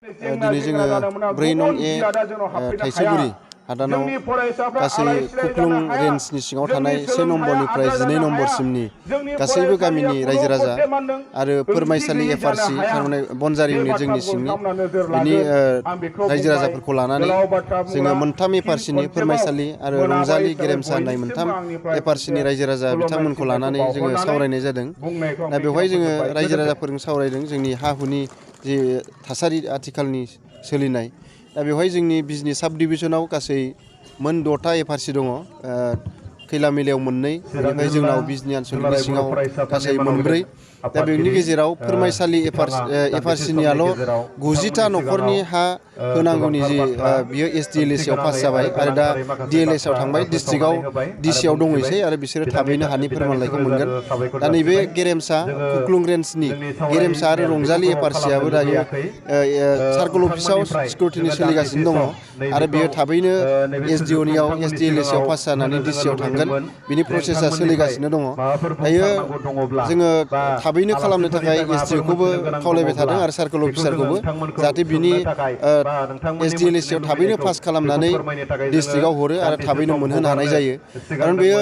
दिनै जोङो 4 नं ए थाइसेगुरि हादानाव गासै खुख्लुं रेन्जनि सिङाव थानाय 1 नम्बरनिफ्राय 12 नम्बरसिमनि गासैबो गामिनि रायजो राजा आरो फोरमायसालि एफआरसि थारमाने बनजारि इउनिट जोंनि सिंनि बिनि रायजो राजाफोरखौ लानानै जोङो मोनथाम एफआरसिनि फोरमायसालि आरो रंजालि गेरेमसा होननाय मोनथाम एफआरसिनि रायजो राजा बिथांमोनखौ लानानै जोङो सावरायनाय जादों। दा बेवहाय जोङो रायजो राजाफोरजों सावरायदों जोंनि हा हुनि जि थासारि आथिखालनि सोलिनाय। दा बेवहाय जोंनि बिजनि साब डिभिजनाव गासै मोन 6टा एफआरसि दङ। खैला मैलायाव 2, बेनिफ्राय जोंनाव बिजनि आनसलिकनि सिङाव गासै 4। दा बेनि गेजेराव फोरमायसालि एफआरसिनियाल' 90टा न'खरनि हा होनांगौनि जि बियो SDLS आव पास जाबाय आरो दा DLS आव थांबाय डिस्ट्रिक्टआव DCआव दंहैसै आरो बिसोरो थाबैनो हानि फोरमानलाइखौ मोनगोन। दा नैबे गेरेमसा खुख्लुं रेन्जनि गेरेमसा आरो रंजालि एफआरसियाबो दायो सार्कल अफिसाव स्क्रुटिनि सोलिगासिनो दङ आरो बियो थाबैनो SDOनियाव SDLS आव पास जानानै DCआव थांगोन। बिनि प्रसेसा सोलिगासिनो दङ। दायो जोङो थाबैनो खालामनो थाखाय SDOखौबो खावलायबाय थादों आरो सार्कल अफिसारखौबो जाहाथे बिनि SDLS आव थाबैनो पास खालामनानै डिस्ट्रिक्टआव हरो आरो थाबैनो मोनहोनो हानाय जायो। खारन बेयो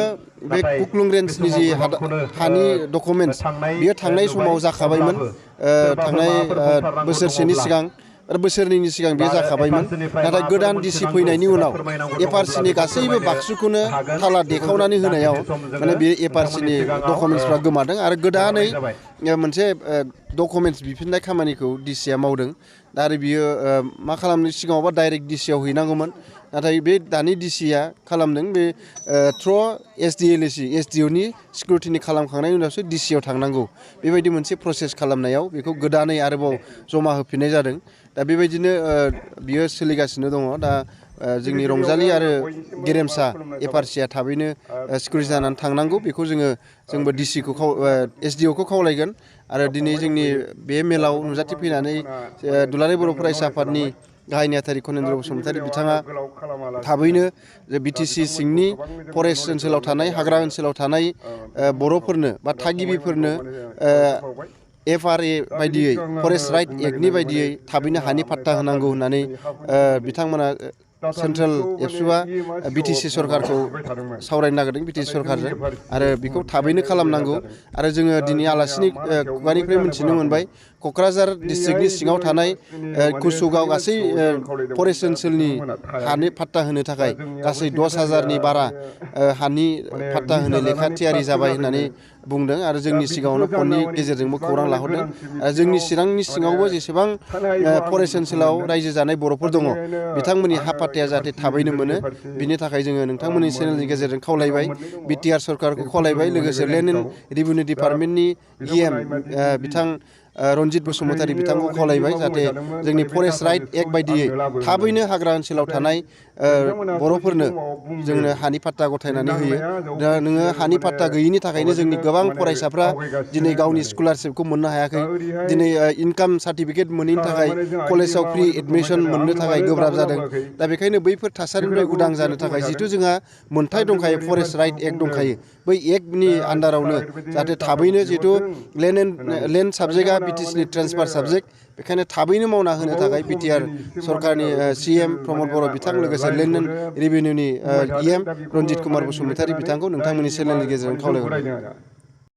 बे खुख्लुं रेन्जनि जि हानि डकुमेन्टस बियो थांनाय समाव जाखाबायमोन। थांनाय बोसोरसेनि सिगां आरो बोसोरनैनि सिगां बेयो जाखाबायमोन। नाथाय गोदान डिसि फैनायनि उनाव एफआरसिनि गासैबो बाक्सुखौनो थाला देखावनानै होनायाव माने बे एफआरसिनि डकुमेन्टसफ्रा गोमादों आरो गोदानै मोनसे डकुमेन्टस बिफिननाय खामानिखौ डिसिआ मावदों। दा आरो बियो मा खालामनो सिगाङावबा डाइरेक्ट डिसिआव हैनांगौमोन। नाथाय बे दानि डिसिआ खालामदों बे थ्र SDOनि स्क्रुटिनि खालामखांनायनि उनावसो डिसिआव थांनांगौ। बेबायदि मोनसे प्रसेस खालामनायाव बेखौ गोदानै आरोबाव जमा होफिननाय जादों। दा बेबायदिनो बियो सोलिगासिनो दङ। दा जोंनि रंजालि आरो गेरेमसा एफआरसिया थाबैनो स्क्रुटि जानानै थांनांगौ। बेखौ जोंबो SDOखौ खावलायगोन आरो दिनै जोंनि बे मेलाव नुजाथिफैनानै दुलाराय बर' फरायसा आफादनि गाहाय नेहाथारि खनेन्द्र बसुमतारी बिथाङा थाबैनो BTC सिंनि फरेस्ट ओनसोलाव थानाय हाग्रा ओनसोलाव थानाय बर'फोरनो बा थागिबिफोरनो FRA बायदियै फरेस्ट राइट एक्टनि बायदियै थाबैनो हानि पाट्टा होनांगौ होननानै बिथांमोना सेन्ट्रेल एबसुआ BTC सरकारखौ सावरायनो नागिरदों BTC सरकारजों आरो बेखौ थाबैनो खालामनांगौ। आरो जोङो दिनै आलासिनि खुगानिफ्राय मिथिनो मोनबाय क'क्राझार डिस्ट्रिक्टनि सिङाव थानाय कुसुगाव गासै फरेस्ट ओनसोलनि हानि पाट्टा होनो थाखाय गासै 10,000नि बारा हानि पाट्टा होनो लेखा थियारि जाबाय होननानै बुंदों आरो जोंनि सिगाङावनो फननि गेजेरजोंबो खौरां लाहरदों। जोंनि चिरांनि सिङावबो जेसेबां फरेस्ट ओनसोलाव रायजो जानाय बर'फोर दङ बिथांमोननि हा पाट्टाया जाहाथे थाबैनो मोनो बिनि थाखाय जोङो नोंथांमोननि चेनेलनि गेजेरजों खावलायबाय। BTR सरकारखौ खावलायबाय लोगोसे लेन्ड एन्ड रेभिनिउ डिपार्टमेन्टनि EM बिथां रन्जित बसुमतारी बिथांखौ खावलायबाय जाहाथे जोंनि फरेस्ट राइट एक्ट बायदियै थाबैनो हाग्रा ओनसोलाव थानाय बर'फोरनो जोंनो हानि पाट्टा गथायनानै होयो। दा नोङो हानि पाट्टा गैयिनि थाखायनो जोंनि गोबां फरायसाफ्रा दिनै गावनि स्कलारशिपखौ मोननो हायाखै। दिनै इनकाम सार्टिफिकेट मोनैनि थाखाय कलेजाव फ्रि एडमिसन मोननो थाखाय गोब्राब जादों। दा बेखायनो बैफोर थासारिनिफ्राय उदां जानो थाखाय जिहेथु जोंहा मोनथाय दंखायो फरेस्ट राइट एक्ट दंखायो बै एक्टनि आन्डारावनो जाहाथे थाबैनो जिहेथु लेन्ड साबजेक्टआ BTCनि ट्रेन्सफार साबजेक्ट बेखायनो थाबैनो मावना होनो थाखाय BTR सरकारनि CM प्रमद बर' बिथां लोगोसे लेन्ड एन्ड रेभिनिउनि EM रन्जित कुमार बसुमतारी बिथांखौ नोंथांमोननि चेनेलनि गेजेरजों खावलायहरबाय।